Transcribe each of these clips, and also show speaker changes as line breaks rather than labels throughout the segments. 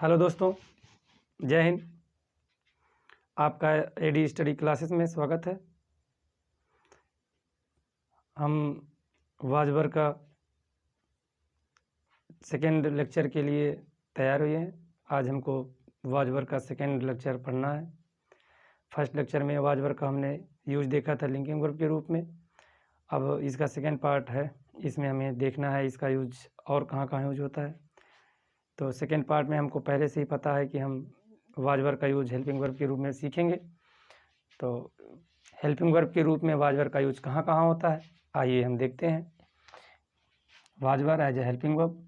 Hello दोस्तों, जय हिंद। आपका एडी स्टडी क्लासेस में स्वागत है। हम वाजवर का सेकेंड लेक्चर के लिए तैयार हुए हैं। आज हमको वाजवर का सेकेंड लेक्चर पढ़ना है। फर्स्ट लेक्चर में वाजवर का हमने यूज देखा था लिंकिंग वर्ब के रूप में। अब इसका सेकेंड पार्ट है, इसमें हमें देखना है इसका यूज और कहाँ कहाँ यूज होता है। तो सेकेंड पार्ट में हमको पहले से ही पता है कि हम वाजवर का यूज हेल्पिंग वर्ब के रूप में सीखेंगे। तो हेल्पिंग वर्ब के रूप में वाजवर का यूज कहाँ कहाँ होता है, आइए हम देखते हैं। Was were as a helping verb.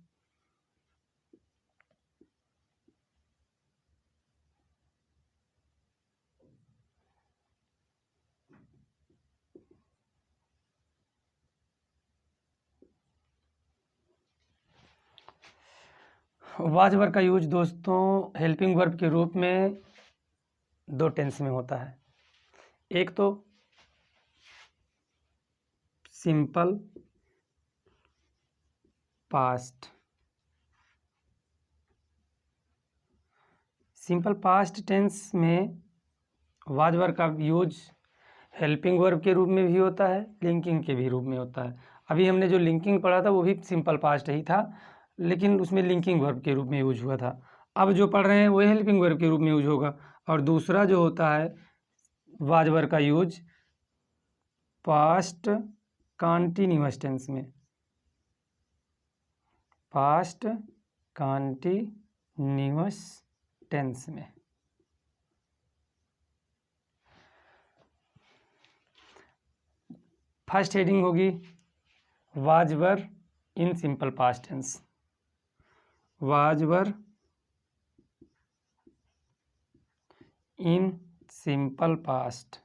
Was were का यूज दोस्तों हेल्पिंग वर्ब के रूप में दो टेंस में होता है। एक तो simple past. Simple past tense में वाजवर का यूज हेल्पिंग वर्ब के रूप में भी होता है, लिंकिंग के भी रूप में होता है। अभी हमने जो लिंकिंग पढ़ा था वो भी सिंपल पास्ट ही था, लेकिन उसमें लिंकिंग वर्ब के रूप में यूज हुआ था। अब जो पढ़ रहे हैं वो हेल्पिंग वर्ब के रूप में यूज होगा। और दूसरा जो होता है वाजवर का यूज पास्ट कॉन्टिन्यूअस टेंस में। पास्ट कॉन्टिन्यूअस टेंस में। फर्स्ट हेडिंग होगी was were in simple past tense. Was were in simple past.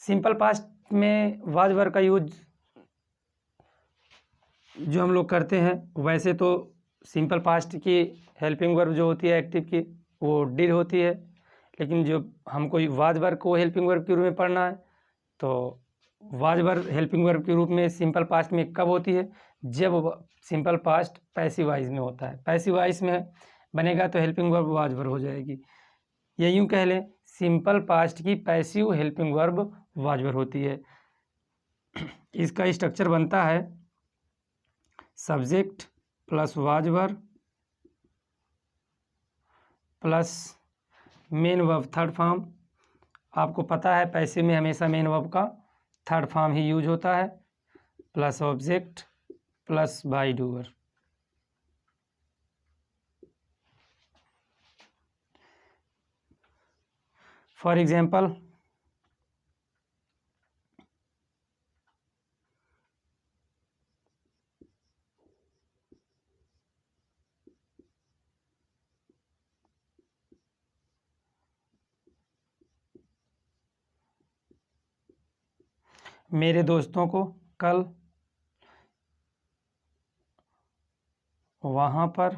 Simple past में वाजवर का यूज जो हम लोग करते हैं, वैसे तो सिंपल पास्ट की हेल्पिंग वर्ब जो होती है एक्टिव की वो डिड होती है, लेकिन जो हमको वाजवर को हेल्पिंग वर्ब के रूप में पढ़ना है तो वाजवर हेल्पिंग वर्ब के रूप में सिंपल पास्ट में कब होती है, जब सिंपल पास्ट पैसिव वॉइस में होता है। पैसिव वॉइस में बनेगा तो हेल्पिंग वर्ब वाजवर हो जाएगी। या यूँ कह लें सिंपल पास्ट की पैसिव हेल्पिंग वर्ब वाजवर होती है। इसका स्ट्रक्चर बनता है subject plus वाजवर plus main verb third form. आपको पता है पैसिव में हमेशा मेन वर्ब का थर्ड फॉर्म ही यूज होता है, plus object plus by doer. For example मेरे दोस्तों को कल वहाँ पर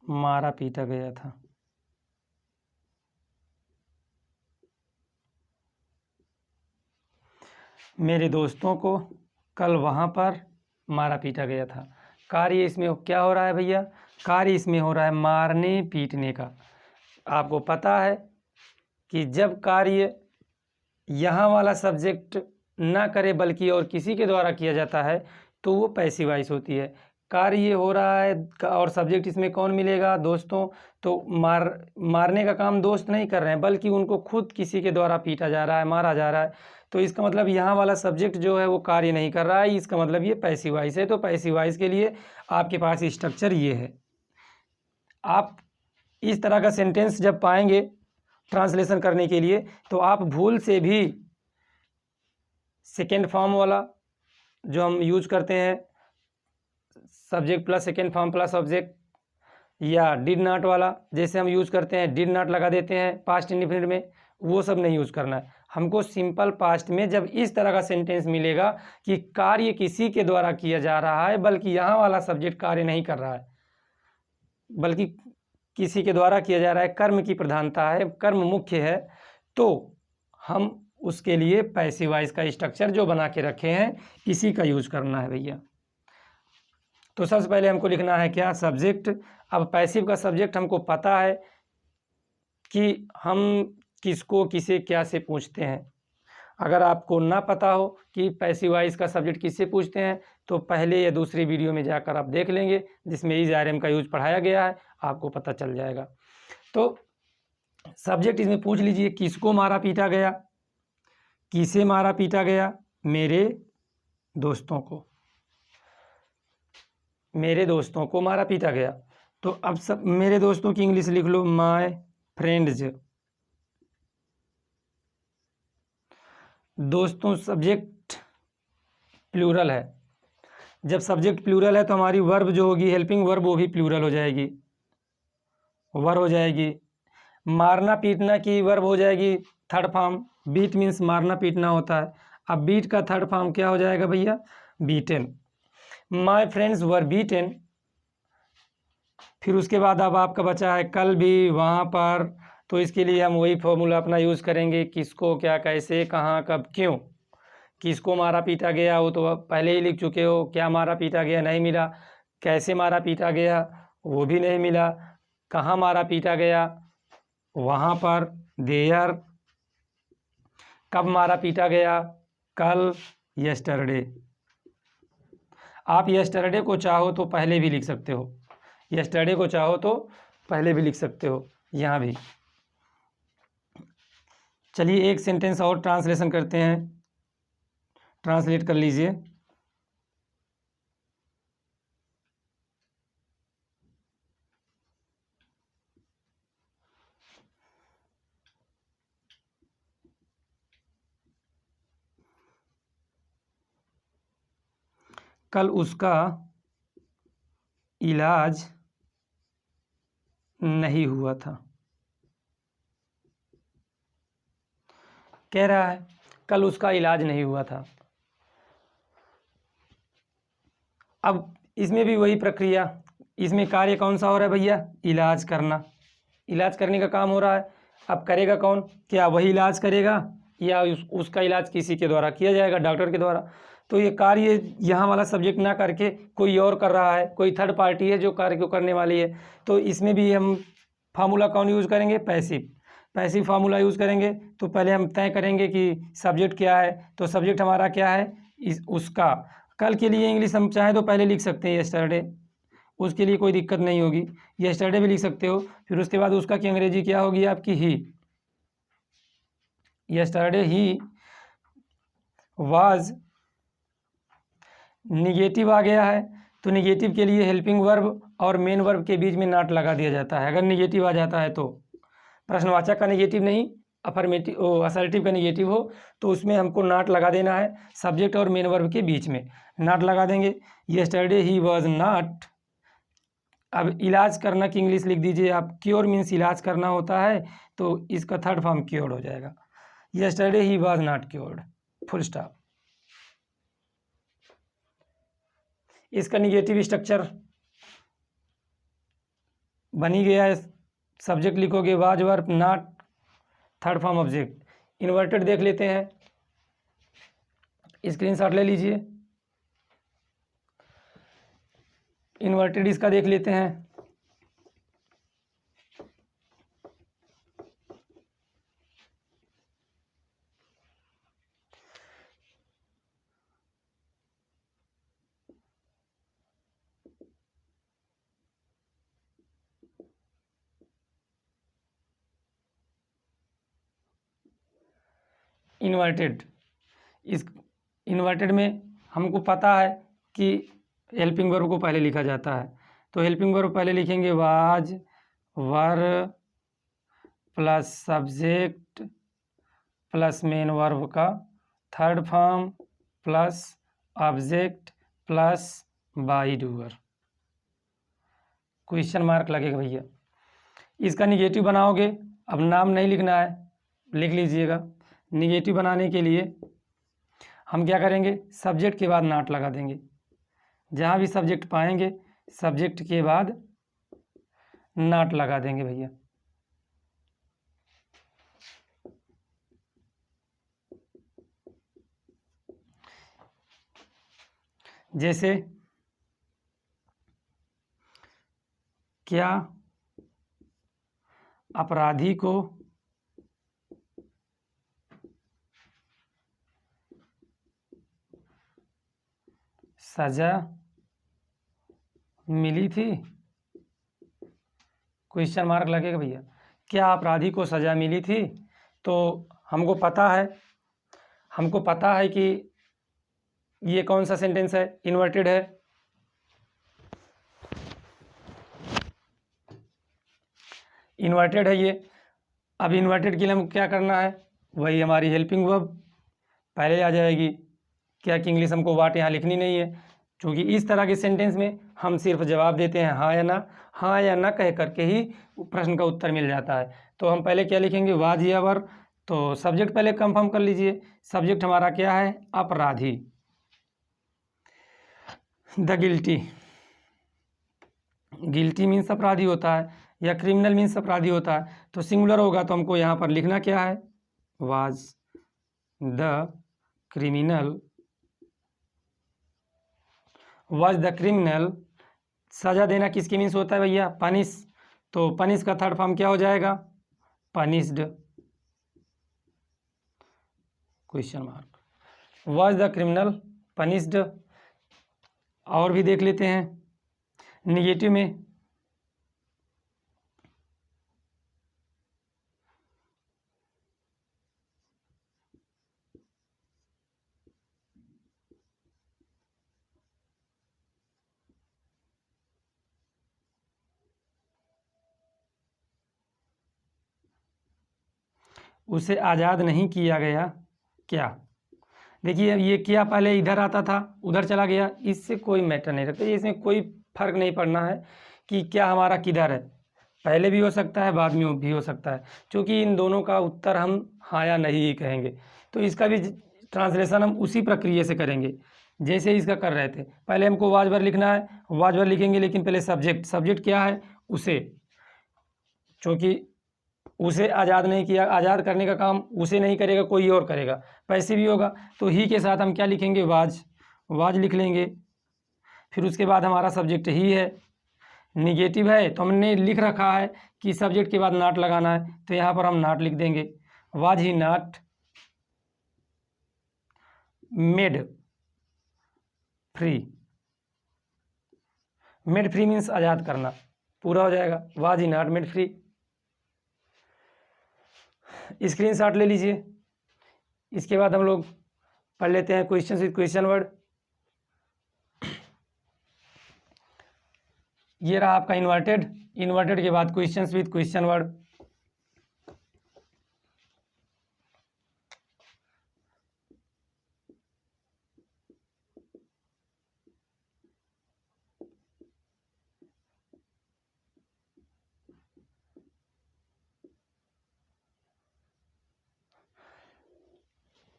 मारा पीटा गया था। मेरे दोस्तों को कल वहाँ पर मारा पीटा गया था। कार्य इसमें क्या हो रहा है भैया? कार्य इसमें हो रहा है मारने पीटने का। आपको पता है कि जब कार्य यहाँ वाला सब्जेक्ट ना करे बल्कि और किसी के द्वारा किया जाता है तो वो पैसिव वॉइस होती है। कार्य ये हो रहा है और सब्जेक्ट इसमें कौन मिलेगा दोस्तों? तो मारने का काम दोस्त नहीं कर रहे हैं, बल्कि उनको खुद किसी के द्वारा पीटा जा रहा है, मारा जा रहा है। तो इसका मतलब यहाँ वाला सब्जेक्ट जो है वो कार्य नहीं कर रहा है, इसका मतलब ये पैसिव वॉइस है। तो पैसिव वॉइस के लिए आपके पास स्ट्रक्चर ये है। आप इस तरह का सेंटेंस जब पाएंगे ट्रांसलेशन करने के लिए तो आप भूल से भी सेकेंड फॉर्म वाला जो हम यूज करते हैं subject plus second form plus object, या डिड नॉट वाला जैसे हम यूज करते हैं डिड नॉट लगा देते हैं पास्ट इंडेफिनिट में, वो सब नहीं यूज करना है हमको। सिंपल पास्ट में जब इस तरह का सेंटेंस मिलेगा कि कार्य किसी के द्वारा किया जा रहा है, बल्कि यहाँ वाला सब्जेक्ट कार्य नहीं कर रहा है बल्कि किसी के द्वारा किया जा रहा है, कर्म की प्रधानता है, कर्म मुख्य है, तो हम उसके लिए पैसिव वॉइस का स्ट्रक्चर जो बना के रखे हैं इसी का यूज करना है भैया। तो सबसे पहले हमको लिखना है क्या, सब्जेक्ट। अब पैसिव का सब्जेक्ट हमको पता है कि हम किसको किसे क्या से पूछते हैं। अगर आपको ना पता हो कि पैसिव वॉइस का सब्जेक्ट किससे पूछते हैं तो पहले या दूसरी वीडियो में जाकर आप देख लेंगे जिसमें इज आर एम का यूज पढ़ाया गया है, आपको पता चल जाएगा। तो सब्जेक्ट इसमें पूछ लीजिए, किसको मारा पीटा गया, किसे मारा पीटा गया, मेरे दोस्तों को, मेरे दोस्तों को मारा पीटा गया। तो अब सब मेरे दोस्तों की इंग्लिश लिख लो, माय फ्रेंड्स। दोस्तों सब्जेक्ट प्लूरल है, जब सब्जेक्ट प्लूरल है तो हमारी वर्ब जो होगी हेल्पिंग वर्ब वो भी प्लूरल हो जाएगी, वर्ब हो जाएगी। मारना पीटना की वर्ब हो जाएगी थर्ड फॉर्म, बीट मीन्स मारना पीटना होता है। अब बीट का थर्ड फॉर्म क्या हो जाएगा भैया, beaten. My friends were beaten. फिर उसके बाद अब आपका बचा है कल भी वहाँ पर, तो इसके लिए हम वही फॉर्मूला अपना यूज़ करेंगे, किसको क्या कैसे कहाँ कब क्यों। किसको मारा पीटा गया वो तो पहले ही लिख चुके हो, क्या मारा पीटा गया नहीं मिला, कैसे मारा पीटा गया वो भी नहीं मिला, कहाँ मारा पीटा गया वहाँ पर, देयर, कब मारा पीटा गया कल, यस्टरडे। आप यस्टरडे को चाहो तो पहले भी लिख सकते हो, यस्टरडे को चाहो तो पहले भी लिख सकते हो यहाँ भी। चलिए एक सेंटेंस और ट्रांसलेशन करते हैं, ट्रांसलेट कर लीजिए। कल उसका इलाज नहीं हुआ था। कह रहा है कल उसका इलाज नहीं हुआ था। अब इसमें भी वही प्रक्रिया, इसमें कार्य कौन सा हो रहा है भैया, इलाज करना, इलाज करने का काम हो रहा है। अब करेगा कौन, क्या वही इलाज करेगा या उसका इलाज किसी के द्वारा किया जाएगा, डॉक्टर के द्वारा। तो ये कार्य यहाँ वाला सब्जेक्ट ना करके कोई और कर रहा है, कोई थर्ड पार्टी है जो कार्य को करने वाली है। तो इसमें भी हम फार्मूला कौन यूज़ करेंगे, पैसिव, पैसिव फार्मूला यूज़ करेंगे। तो पहले हम तय करेंगे कि सब्जेक्ट क्या है, तो सब्जेक्ट हमारा क्या है, उसका। कल के लिए इंग्लिश हम चाहें तो पहले लिख सकते हैं यस्टरडे, उसके लिए कोई दिक्कत नहीं होगी, यस्टरडे भी लिख सकते हो। फिर उसके बाद उसका की अंग्रेजी क्या होगी आपकी, ही। यस्टरडे ही वाज, निगेटिव आ गया है तो निगेटिव के लिए हेल्पिंग वर्ब और मेन वर्ब के बीच में नॉट लगा दिया जाता है। अगर निगेटिव आ जाता है तो, प्रश्नवाचक का निगेटिव नहीं, अफर्मेटिव असर्टिव का निगेटिव हो तो उसमें हमको नॉट लगा देना है, सब्जेक्ट और मेन वर्ब के बीच में नॉट लगा देंगे। Yesterday he was not. अब इलाज करना की इंग्लिश लिख दीजिए आप, क्योर मीन्स इलाज करना होता है तो इसका थर्ड फॉर्म क्योर्ड हो जाएगा। Yesterday he was not cured, full stop. इसका निगेटिव स्ट्रक्चर बनी गया है, सब्जेक्ट लिखोगे was verb not, third form object. Inverted देख लेते हैं, स्क्रीनशॉट ले लीजिए, इन्वर्टेड इसका देख लेते हैं। इन्वर्टेड, इस इन्वर्टेड में हमको पता है कि हेल्पिंग वर्ब को पहले लिखा जाता है, तो हेल्पिंग वर्ब पहले लिखेंगे was were plus subject plus main verb का third form plus object plus by doer, question mark लगेगा भैया। इसका निगेटिव बनाओगे, अब नाम नहीं लिखना है, लिख लीजिएगा। निगेटिव बनाने के लिए हम क्या करेंगे, सब्जेक्ट के बाद नॉट लगा देंगे, जहाँ भी सब्जेक्ट पाएंगे सब्जेक्ट के बाद नॉट लगा देंगे भैया। जैसे क्या अपराधी को सजा मिली थी? क्वेश्चन मार्क लगेगा भैया। क्या अपराधी को सजा मिली थी? तो हमको पता है कि ये कौन सा सेंटेंस है, इन्वर्टेड है। इन्वर्टेड है ये। अब इन्वर्टेड के लिए हमको क्या करना है, वही हमारी हेल्पिंग वर्ब पहले आ जाएगी। क्या कि इंग्लिश हमको वाट यहाँ लिखनी नहीं है, क्योंकि इस तरह के सेंटेंस में हम सिर्फ जवाब देते हैं हाँ या ना कह करके ही प्रश्न का उत्तर मिल जाता है। तो हम पहले क्या लिखेंगे, वाज या वर। तो सब्जेक्ट पहले कंफर्म कर लीजिए। सब्जेक्ट हमारा क्या है, अपराधी। द गिल्टी, गिल्टी मीन्स अपराधी होता है, या क्रिमिनल मीन्स अपराधी होता है। तो सिंगुलर होगा तो हमको यहाँ पर लिखना क्या है, was the criminal, was the criminal. सजा देना किसकी मीन्स होता है भैया, पनिश। तो पनिश का थर्ड फॉर्म क्या हो जाएगा, punished. Question mark. Was the criminal punished. और भी देख लेते हैं निगेटिव में। उसे आज़ाद नहीं किया गया क्या। देखिए अब ये क्या पहले इधर आता था उधर चला गया, इससे कोई मैटर नहीं रखता, इसमें कोई फर्क नहीं पड़ना है कि क्या हमारा किधर है, पहले भी हो सकता है बाद में भी हो सकता है, क्योंकि इन दोनों का उत्तर हम हाँ या नहीं ही कहेंगे। तो इसका भी ट्रांसलेशन हम उसी प्रक्रिया से करेंगे जैसे इसका कर रहे थे। पहले हमको वाज वर लिखना है, वाज वर लिखेंगे, लेकिन पहले सब्जेक्ट क्या है, उसे, क्योंकि उसे आज़ाद नहीं किया, आज़ाद करने का काम उसे नहीं करेगा, कोई और करेगा, पैसे भी होगा। तो ही के साथ हम क्या लिखेंगे, वाज लिख लेंगे। फिर उसके बाद हमारा सब्जेक्ट ही है। निगेटिव है तो हमने लिख रखा है कि सब्जेक्ट के बाद नॉट लगाना है, तो यहाँ पर हम नॉट लिख देंगे। Was he not made free, made free means आज़ाद करना, पूरा हो जाएगा, was he not made free. Screenshot ले लीजिए। इसके बाद हम लोग पढ़ लेते हैं क्वेश्चन विद क्वेश्चन वर्ड। ये रहा आपका इन्वर्टेड के बाद क्वेश्चंस विद क्वेश्चन वर्ड।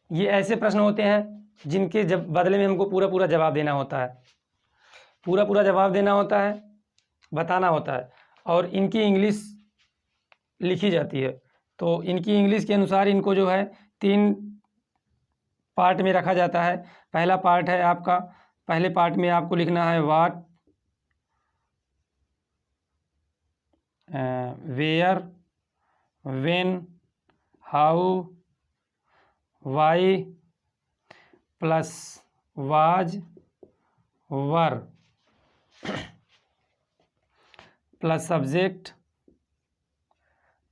ये ऐसे प्रश्न होते हैं जिनके जब बदले में हमको पूरा जवाब देना होता है, पूरा जवाब देना होता है, बताना होता है, और इनकी इंग्लिश लिखी जाती है। तो इनकी इंग्लिश के अनुसार इनको जो है 3 पार्ट में रखा जाता है। पहला पार्ट है आपका, पहले पार्ट में आपको लिखना है what, where, when, how, why plus was, were plus subject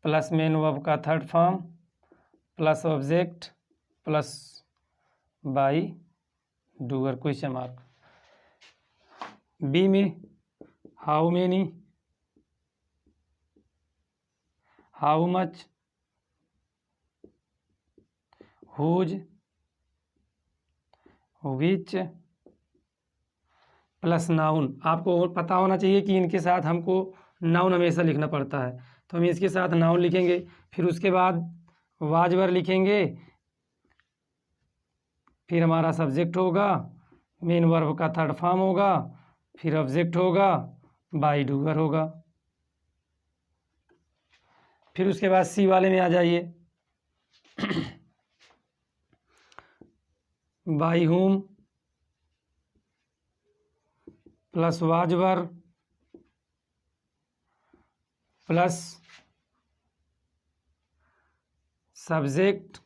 plus main verb का third form plus object plus by doer. Question mark. B में how many, how much, whose, which plus noun. आपको पता होना चाहिए कि इनके साथ हमको नाउन हमेशा लिखना पड़ता है, तो हम इसके साथ नाउन लिखेंगे। फिर उसके बाद वाज वर लिखेंगे, फिर हमारा सब्जेक्ट होगा, मेन वर्ब का थर्ड फॉर्म होगा, फिर ऑब्जेक्ट होगा, बाई डूअर होगा। फिर उसके बाद सी वाले में आ जाइए। By whom, plus was were plus subject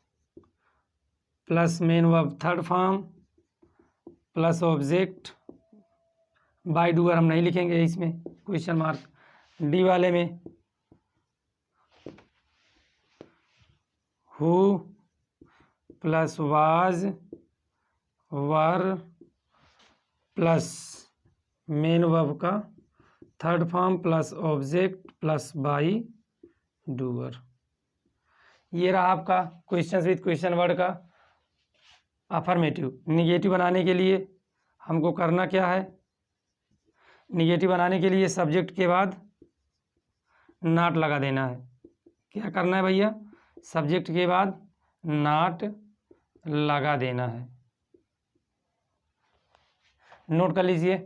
plus main verb third form plus object by doer हम नहीं लिखेंगे इसमें, क्वेश्चन मार्क। डी वाले में who plus was were plus main verb का third form plus object plus by doer. ये रहा आपका क्वेश्चन विद क्वेश्चन वर्ड का अफर्मेटिव। निगेटिव बनाने के लिए हमको करना क्या है? निगेटिव बनाने के लिए सब्जेक्ट के बाद नॉट लगा देना है। क्या करना है भैया? सब्जेक्ट के बाद नॉट लगा देना है। नोट कर लीजिए।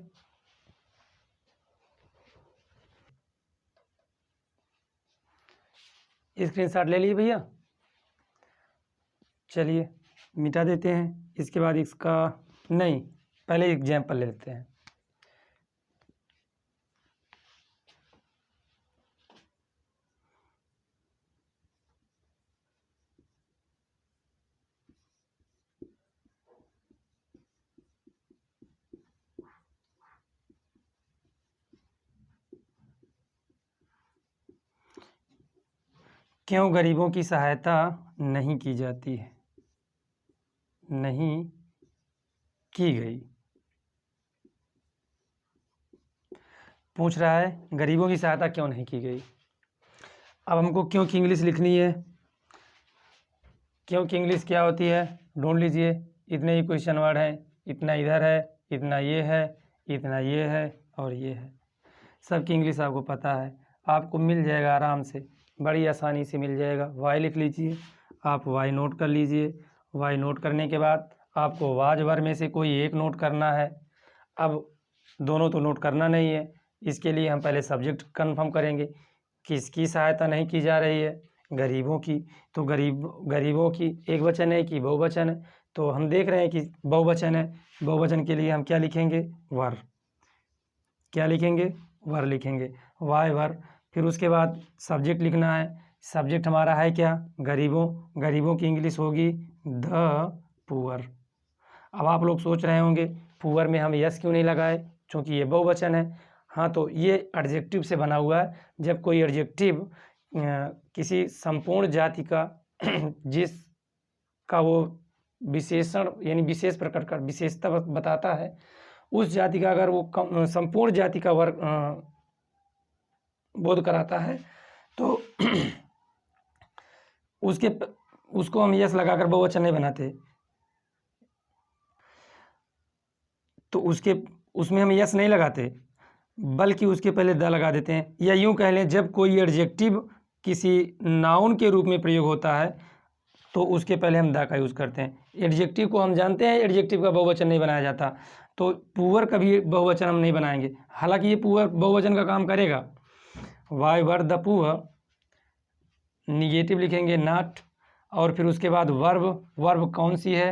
स्क्रीनशॉट ले लिए भैया। चलिए मिटा देते हैं। इसके बाद इसका नहीं, पहले एग्जाम्पल ले लेते हैं। क्यों गरीबों की सहायता नहीं की जाती है? नहीं की गई। पूछ रहा है गरीबों की सहायता क्यों नहीं की गई। अब हमको क्यों की इंग्लिश लिखनी है। क्यों की इंग्लिश क्या होती है ढूंढ लीजिए। इतने ही क्वेश्चन वर्ड हैं, इतना इधर है, इतना ये है, इतना ये है और ये है। सबकी इंग्लिश आपको पता है, आपको मिल जाएगा आराम से, बड़ी आसानी से मिल जाएगा। वाई लिख लीजिए, आप वाई नोट कर लीजिए। वाई नोट करने के बाद आपको वाज वर में से कोई एक नोट करना है। अब दोनों तो नोट करना नहीं है, इसके लिए हम पहले सब्जेक्ट कंफर्म करेंगे। किसकी सहायता नहीं की जा रही है? गरीबों की। तो गरीबों की एक वचन है कि बहुवचन है? तो हम देख रहे हैं कि बहुवचन है। बहुवचन के लिए हम क्या लिखेंगे? वर। क्या लिखेंगे? वर लिखेंगे। वाय वर। फिर उसके बाद सब्जेक्ट लिखना है। सब्जेक्ट हमारा है क्या? गरीबों। गरीबों की इंग्लिश होगी द पुअर। अब आप लोग सोच रहे होंगे पुअर में हम यस क्यों नहीं लगाए, क्योंकि ये बहुवचन है। हाँ, तो ये एडजेक्टिव से बना हुआ है। जब कोई एडजेक्टिव किसी संपूर्ण जाति का जिसका वो विशेषण यानी विशेष प्रकार का विशेषता बताता है, उस जाति का अगर वो संपूर्ण जाति का वर्ग बोध कराता है तो उसको हम यस लगाकर बहुवचन नहीं बनाते। तो उसमें हम यस नहीं लगाते, बल्कि उसके पहले द लगा देते हैं। या यूँ कह लें, जब कोई एडजेक्टिव किसी नाउन के रूप में प्रयोग होता है तो उसके पहले हम द का यूज़ करते हैं। एडजेक्टिव को हम जानते हैं एडजेक्टिव का बहुवचन नहीं बनाया जाता, तो पुअर का भी बहुवचन हम नहीं बनाएंगे। हालांकि ये पुअर बहुवचन का काम करेगा। Why were the poor, negative लिखेंगे नॉट, और फिर उसके बाद वर्ब। वर्ब कौन सी है?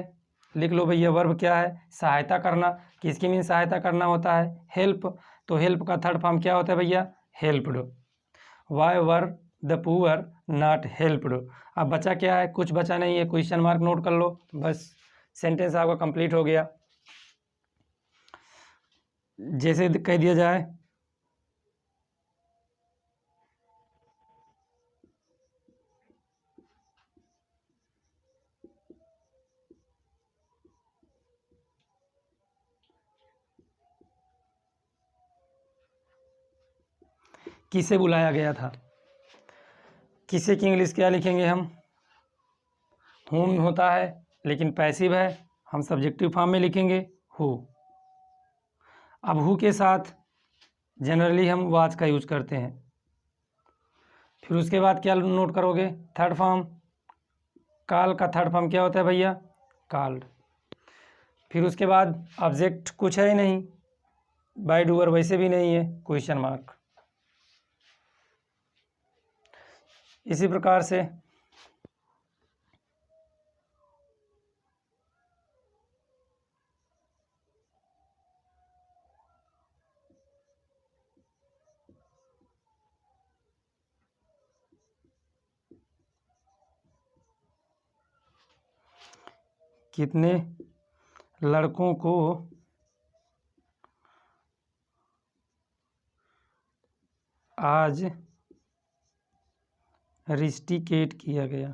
लिख लो भैया। वर्ब क्या है? सहायता करना। किसकी मीन सहायता करना होता है? हेल्प। तो हेल्प का थर्ड फॉर्म क्या होता है भैया? Helped. Why were the poor not helped. अब बचा क्या है? कुछ बचा नहीं है, क्वेश्चन मार्क नोट कर लो, बस सेंटेंस आपका कंप्लीट हो गया। जैसे कह दिया जाए किसे बुलाया गया था। किसे की इंग्लिश क्या लिखेंगे हम? हुम होता है लेकिन पैसिव है, हम सब्जेक्टिव फॉर्म में लिखेंगे हु। अब हु के साथ जनरली हम वाज का यूज करते हैं। फिर उसके बाद क्या नोट करोगे? Third form. कॉल का थर्ड फॉर्म क्या होता है भैया? कॉल्ड। फिर उसके बाद ऑब्जेक्ट कुछ है ही नहीं, बाय डूअर वैसे भी नहीं है, क्वेश्चन मार्क। इसी प्रकार से कितने लड़कों को आज रिस्टिकेट किया गया?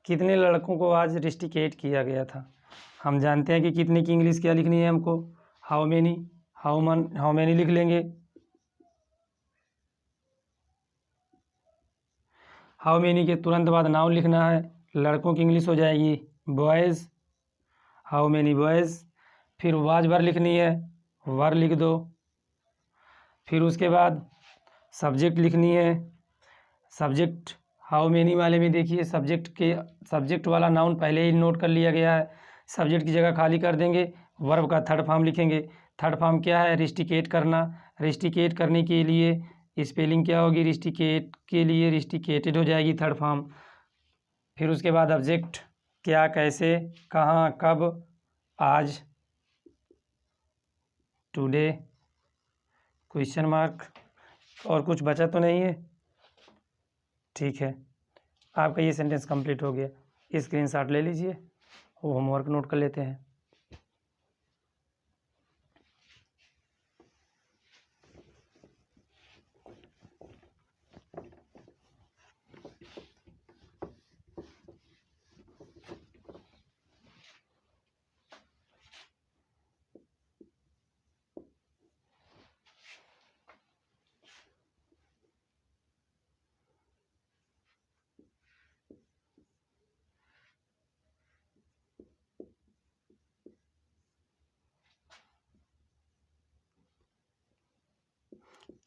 कितने लड़कों को आज रिस्टिकेट किया गया था? हम जानते हैं कि कितने की इंग्लिश क्या लिखनी है हमको, हाउ मेनी, हाउ मेनी लिख लेंगे। हाउ मेनी के तुरंत बाद नाउन लिखना है, लड़कों की इंग्लिश हो जाएगी बॉयज़, हाउ मेनी बॉयज़। फिर वाज वर लिखनी है, वर लिख दो। फिर उसके बाद सब्जेक्ट लिखनी है, सब्जेक्ट हाउ मेनी वाले में देखिए सब्जेक्ट वाला नाउन पहले ही नोट कर लिया गया है, सब्जेक्ट की जगह खाली कर देंगे, वर्ब का थर्ड फॉर्म लिखेंगे। थर्ड फॉर्म क्या है? रिस्टिकेट करना। रिस्टिकेट करने के लिए स्पेलिंग क्या होगी? रिस्टिकेट के लिए रिस्टिकेटेड हो जाएगी थर्ड फॉर्म। फिर उसके बाद ऑब्जेक्ट क्या, कैसे, कहाँ, कब, आज, टुडे, क्वेश्चन मार्क। और कुछ बचा तो नहीं है? ठीक है, आपका ये सेंटेंस कंप्लीट हो गया। स्क्रीनशॉट ले लीजिए, वो होमवर्क नोट कर लेते हैं।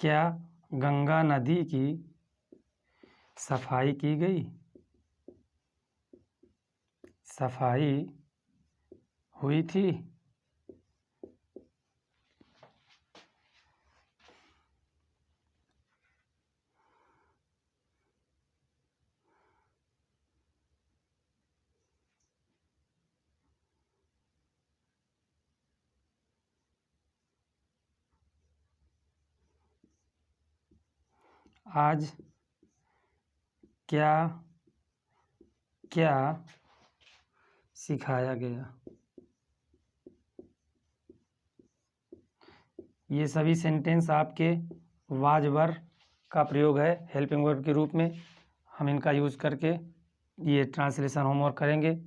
क्या गंगा नदी की सफाई की गई? सफाई हुई थी? आज क्या क्या सिखाया गया? ये सभी सेंटेंस आपके वाज वर का प्रयोग है हेल्पिंग वर्ब के रूप में। हम इनका यूज़ करके ये ट्रांसलेशन होमवर्क करेंगे।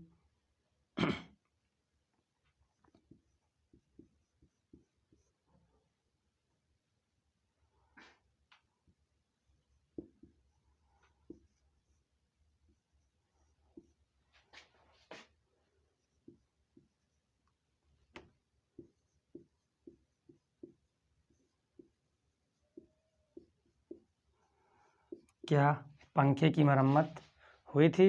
क्या पंखे की मरम्मत हुई थी?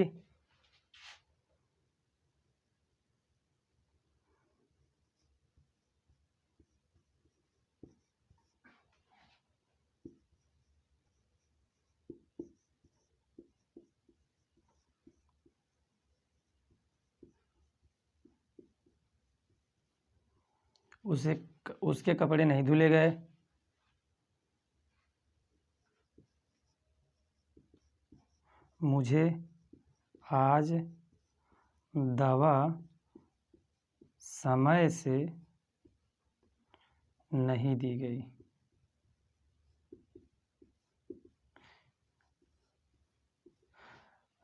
उसके कपड़े नहीं धुले गए? मुझे आज दवा समय से नहीं दी गई।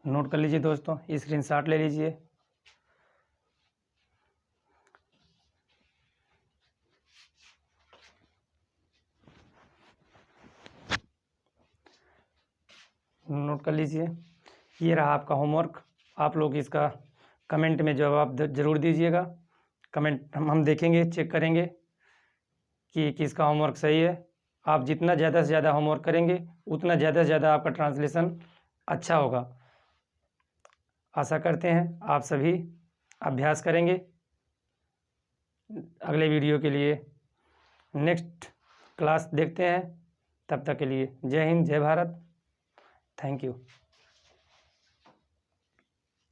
नोट कर लीजिए दोस्तों, स्क्रीनशॉट ले लीजिए। नोट कर लीजिए, ये रहा आपका होमवर्क। आप लोग इसका कमेंट में जवाब ज़रूर दीजिएगा। कमेंट हम देखेंगे, चेक करेंगे कि किसका होमवर्क सही है। आप जितना ज़्यादा से ज़्यादा होमवर्क करेंगे उतना ज़्यादा से ज़्यादा आपका ट्रांसलेशन अच्छा होगा। आशा करते हैं आप सभी अभ्यास करेंगे। अगले वीडियो के लिए नेक्स्ट क्लास देखते हैं। तब तक के लिए जय हिंद, जय भारत। Thank you.